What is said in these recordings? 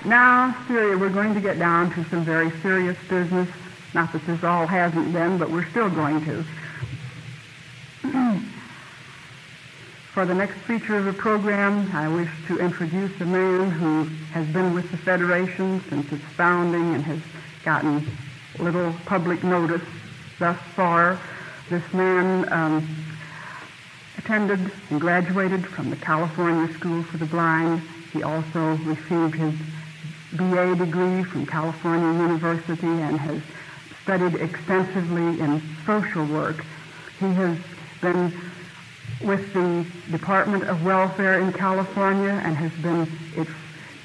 Now, we're going to get down to some very serious business. Not that this all hasn't been, but we're still going to. For the next feature of the program, I wish to introduce a man who has been with the Federation since its founding and has gotten little public notice thus far. This man attended and graduated from the California School for the Blind. He also received his BA degree from California University and has studied extensively in social work. He has been with the Department of Welfare in California and has been its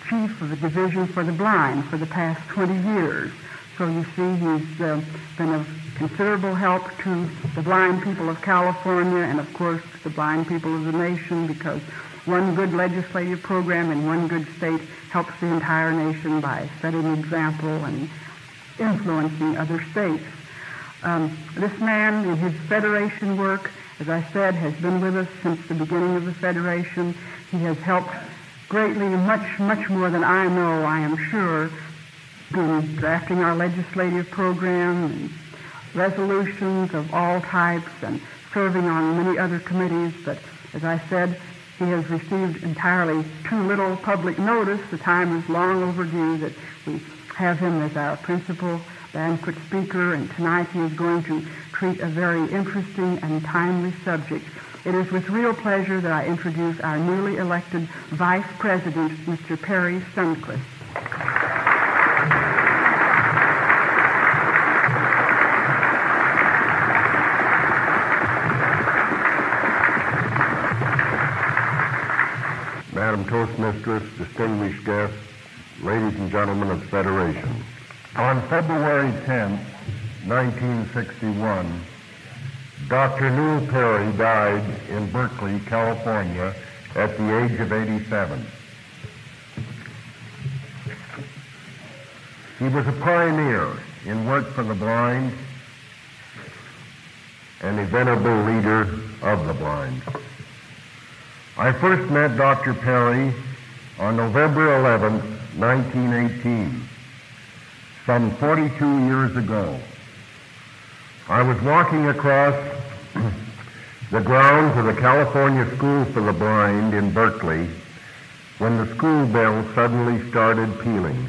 chief of the Division for the Blind for the past 20 years. So you see, he's been of considerable help to the blind people of California and, of course, the blind people of the nation, because one good legislative program in one good state helps the entire nation by setting an example and influencing other states. This man, in his Federation work, as I said, has been with us since the beginning of the Federation. He has helped greatly, much more than I know, I am sure, in drafting our legislative program and resolutions of all types and serving on many other committees. But as I said, he has received entirely too little public notice. The time is long overdue that we have him as our principal banquet speaker, and tonight he is going to treat a very interesting and timely subject. It is with real pleasure that I introduce our newly elected Vice President, Mr. Perry Sundquist. Madam Toastmistress, distinguished guests, ladies and gentlemen of the Federation. On February 10, 1961, Dr. Newel Perry died in Berkeley, California, at the age of 87. He was a pioneer in work for the blind and a venerable leader of the blind. I first met Dr. Perry on November 11, 1918, some 42 years ago. I was walking across the grounds of the California School for the Blind in Berkeley when the school bell suddenly started pealing.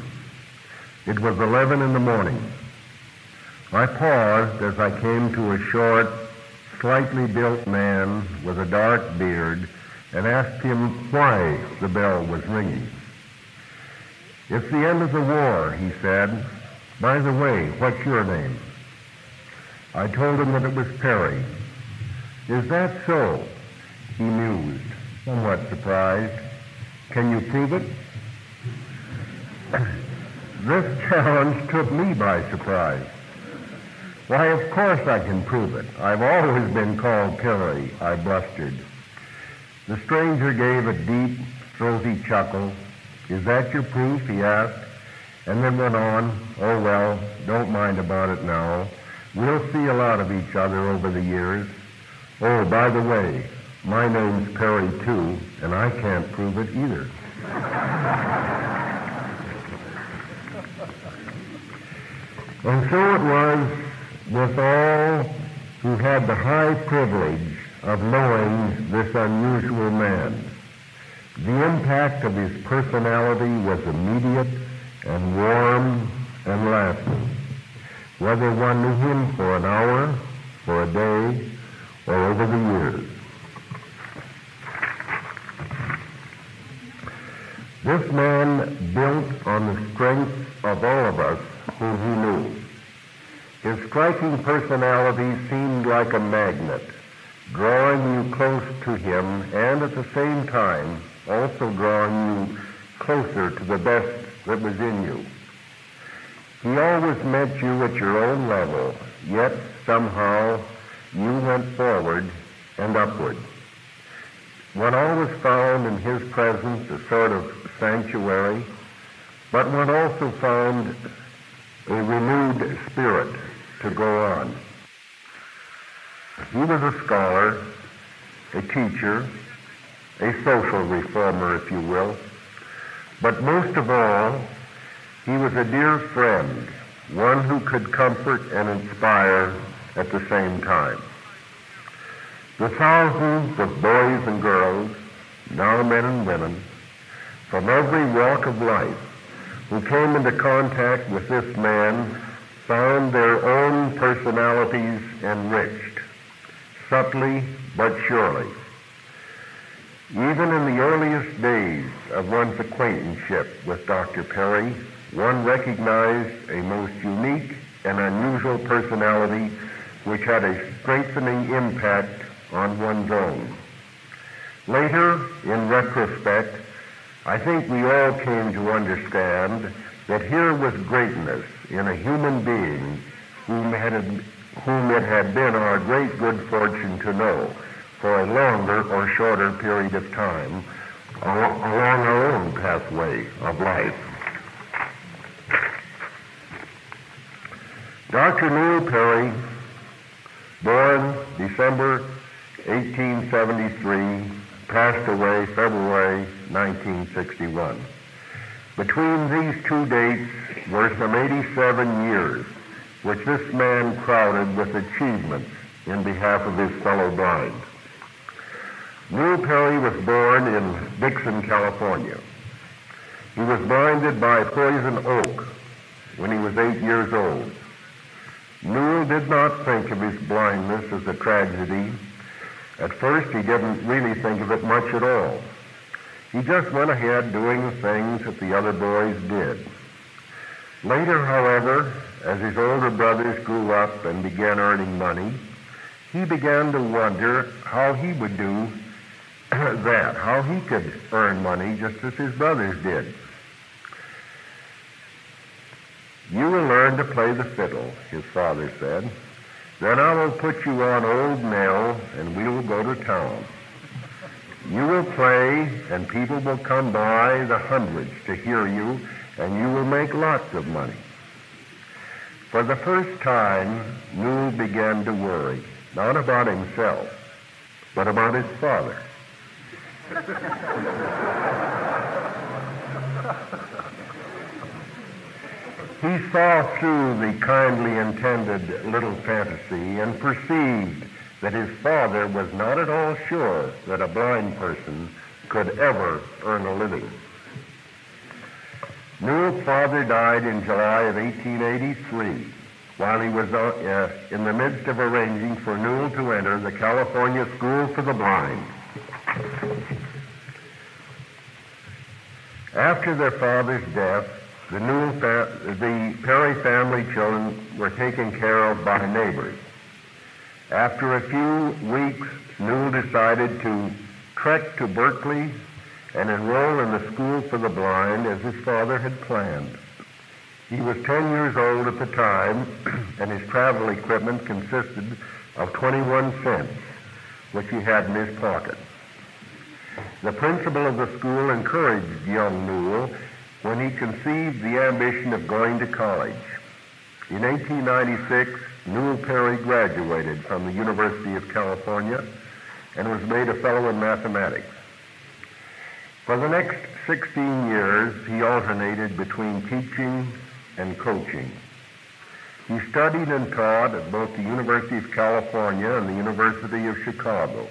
It was 11 in the morning. I paused as I came to a short, slightly built man with a dark beard and asked him why the bell was ringing. "It's the end of the war," he said. "By the way, what's your name?" I told him that it was Perry. "Is that so?" He mused, somewhat surprised. "Can you prove it?" This challenge took me by surprise. "Why, of course I can prove it. I've always been called Perry," I blustered. The stranger gave a deep, throaty chuckle. "Is that your proof?" he asked, and then went on, "Oh, well, don't mind about it now. We'll see a lot of each other over the years. Oh, by the way, my name's Perry, too, and I can't prove it either." And so it was with all who had the high privilege of knowing this unusual man. The impact of his personality was immediate and warm and lasting, whether one knew him for an hour, for a day, or over the years. This man built on the strength of all of us whom he knew. His striking personality seemed like a magnet, drawing you close to him and at the same time also drawing you closer to the best that was in you. He always met you at your own level, yet somehow you went forward and upward. One always found in his presence a sort of sanctuary, but one also found a renewed spirit to go on. He was a scholar, a teacher, a social reformer, if you will, but most of all, He was a dear friend, one who could comfort and inspire at the same time. The thousands of boys and girls, now men and women, from every walk of life who came into contact with this man found their own personalities enriched, subtly but surely. Even in the earliest days of one's acquaintanceship with Dr. Perry, one recognized a most unique and unusual personality which had a strengthening impact on one's own. Later, in retrospect, I think we all came to understand that here was greatness in a human being whom it had been our great good fortune to know for a longer or shorter period of time along our own pathway of life. Dr. Newel Perry, born December 1873, passed away February 1961. Between these two dates were some 87 years, which this man crowded with achievements in behalf of his fellow blind. Newel Perry was born in Dixon, California. He was blinded by poison oak when he was 8 years old. Newel did not think of his blindness as a tragedy. At first, he didn't really think of it much at all. He just went ahead doing the things that the other boys did. Later, however, as his older brothers grew up and began earning money, he began to wonder how he would do that, how he could earn money just as his brothers did. "You will learn to play the fiddle," his father said. "Then I will put you on Old Nell and we will go to town. You will play and people will come by the hundreds to hear you and you will make lots of money." For the first time, Newel began to worry, not about himself, but about his father. He saw through the kindly intended little fantasy and perceived that his father was not at all sure that a blind person could ever earn a living. Newel's father died in July of 1883 while he was in the midst of arranging for Newel to enter the California School for the Blind. After their father's death, the Perry family children were taken care of by neighbors. After a few weeks, Newel decided to trek to Berkeley and enroll in the School for the Blind as his father had planned. He was 10 years old at the time, and his travel equipment consisted of 21 cents, which he had in his pocket. The principal of the school encouraged young Newel when he conceived the ambition of going to college. In 1896, Newel Perry graduated from the University of California and was made a fellow in mathematics. For the next 16 years, he alternated between teaching and coaching. He studied and taught at both the University of California and the University of Chicago.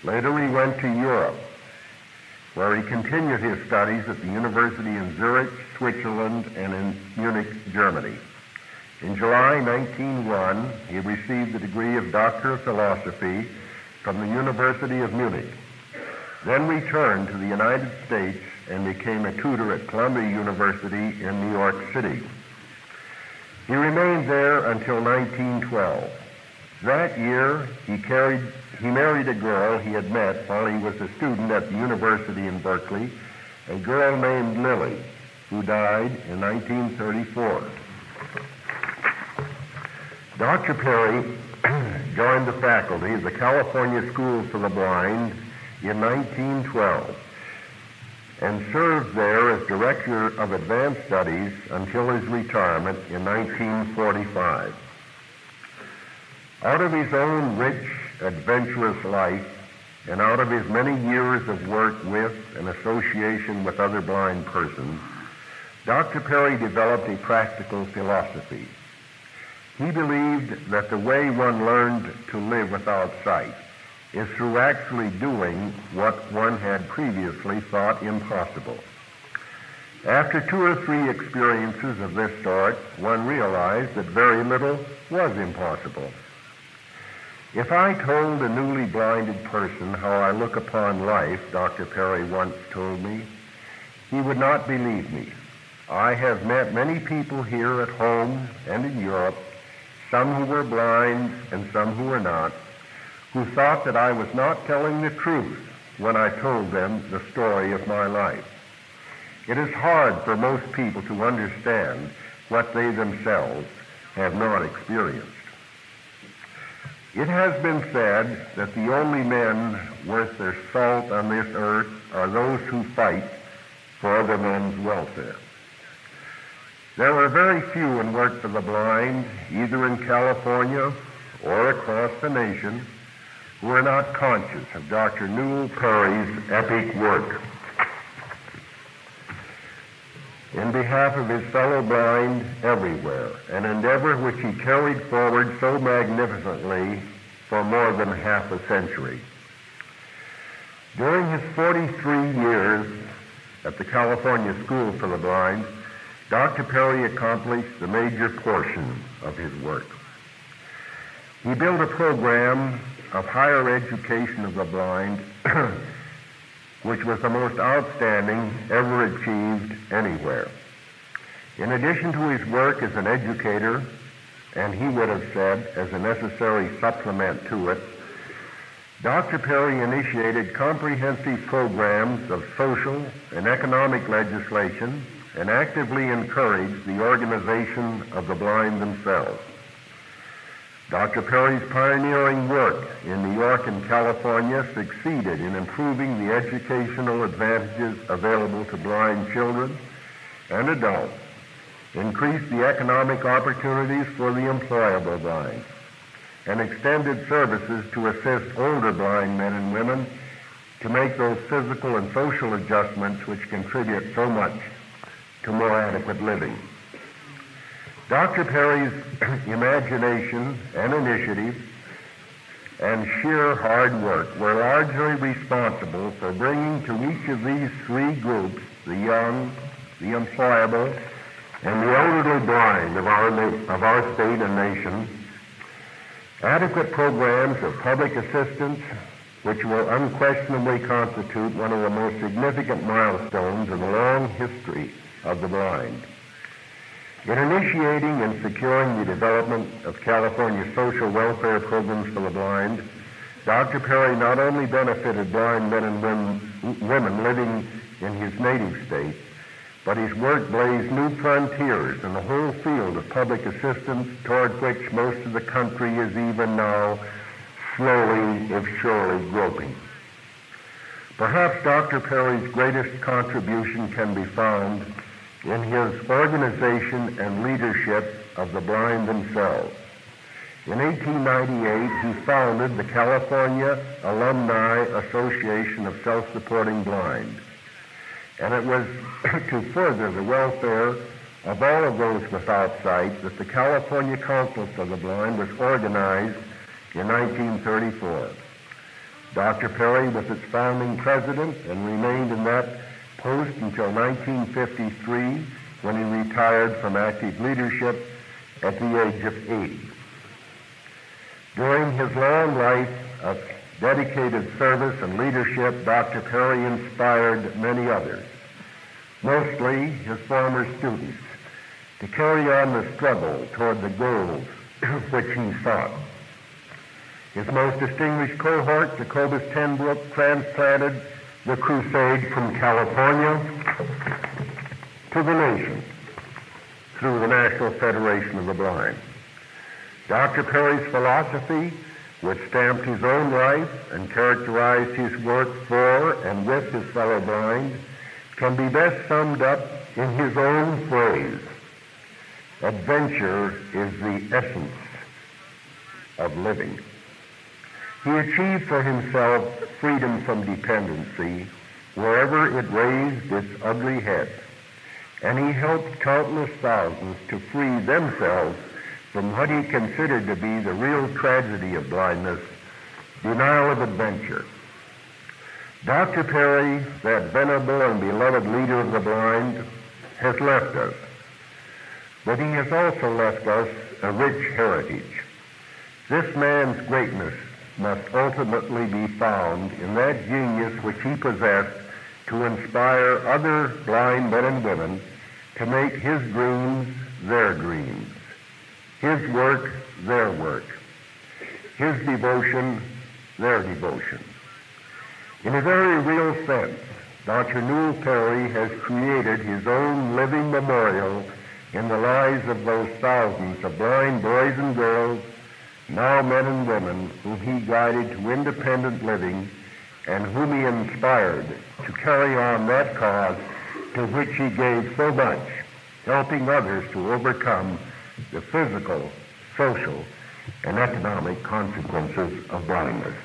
Later, he went to Europe, where he continued his studies at the University in Zurich, Switzerland, and in Munich, Germany. In July 1901, he received the degree of Doctor of Philosophy from the University of Munich, then returned to the United States and became a tutor at Columbia University in New York City. He remained there until 1912. That year, he married a girl he had met while he was a student at the University in Berkeley, a girl named Lily, who died in 1934. Dr. Perry joined the faculty of the California School for the Blind in 1912 and served there as Director of Advanced Studies until his retirement in 1945. Out of his own rich, adventurous life and out of his many years of work with and association with other blind persons, Dr. Perry developed a practical philosophy. He believed that the way one learned to live without sight is through actually doing what one had previously thought impossible. After 2 or 3 experiences of this sort, one realized that very little was impossible. If I told a newly blinded person how I look upon life, Dr. Perry once told me, he would not believe me. I have met many people here at home and in Europe, some who were blind and some who were not, who thought that I was not telling the truth when I told them the story of my life. It is hard for most people to understand what they themselves have not experienced. It has been said that the only men worth their salt on this earth are those who fight for other men's welfare. There are very few in work for the blind, either in California or across the nation, who are not conscious of Dr. Newel Perry's epic work. In behalf of his fellow blind everywhere, an endeavor which he carried forward so magnificently for more than half a century. During his 43 years at the California School for the Blind, Dr. Perry accomplished the major portion of his work. He built a program of higher education of the blind which was the most outstanding ever achieved anywhere. In addition to his work as an educator, and he would have said as a necessary supplement to it, Dr. Perry initiated comprehensive programs of social and economic legislation and actively encouraged the organization of the blind themselves. Dr. Perry's pioneering work in New York and California succeeded in improving the educational advantages available to blind children and adults, increased the economic opportunities for the employable blind, and extended services to assist older blind men and women to make those physical and social adjustments which contribute so much to more adequate living. Dr. Perry's imagination and initiative and sheer hard work were largely responsible for bringing to each of these 3 groups, the young, the employable, and the elderly blind of our state and nation, adequate programs of public assistance which will unquestionably constitute one of the most significant milestones in the long history of the blind. In initiating and securing the development of California's social welfare programs for the blind, Dr. Perry not only benefited blind men and women living in his native state, but his work blazed new frontiers in the whole field of public assistance toward which most of the country is even now slowly, if surely, groping. Perhaps Dr. Perry's greatest contribution can be found in his organization and leadership of the blind themselves. In 1898, he founded the California Alumni Association of Self-Supporting Blind, and it was to further the welfare of all of those without sight that the California Council for the Blind was organized in 1934. Dr. Perry was its founding president and remained in that post until 1953, when he retired from active leadership at the age of 80. During his long life of dedicated service and leadership, Dr. Perry inspired many others, mostly his former students, to carry on the struggle toward the goals which he sought. His most distinguished cohort, Jacobus Tenbroek, transplanted the crusade from California to the nation through the National Federation of the Blind. Dr. Perry's philosophy, which stamped his own life and characterized his work for and with his fellow blind, can be best summed up in his own phrase: adventure is the essence of living. He achieved for himself freedom from dependency wherever it raised its ugly head. and he helped countless thousands to free themselves from what he considered to be the real tragedy of blindness, denial of adventure. Dr. Perry, that venerable and beloved leader of the blind, has left us, but he has also left us a rich heritage. This man's greatness must ultimately be found in that genius which he possessed to inspire other blind men and women to make his dreams their dreams, his work their work, his devotion their devotion. In a very real sense, Dr. Newel Perry has created his own living memorial in the lives of those thousands of blind boys and girls, now men and women, whom he guided to independent living and whom he inspired to carry on that cause to which he gave so much, helping others to overcome the physical, social, and economic consequences of blindness.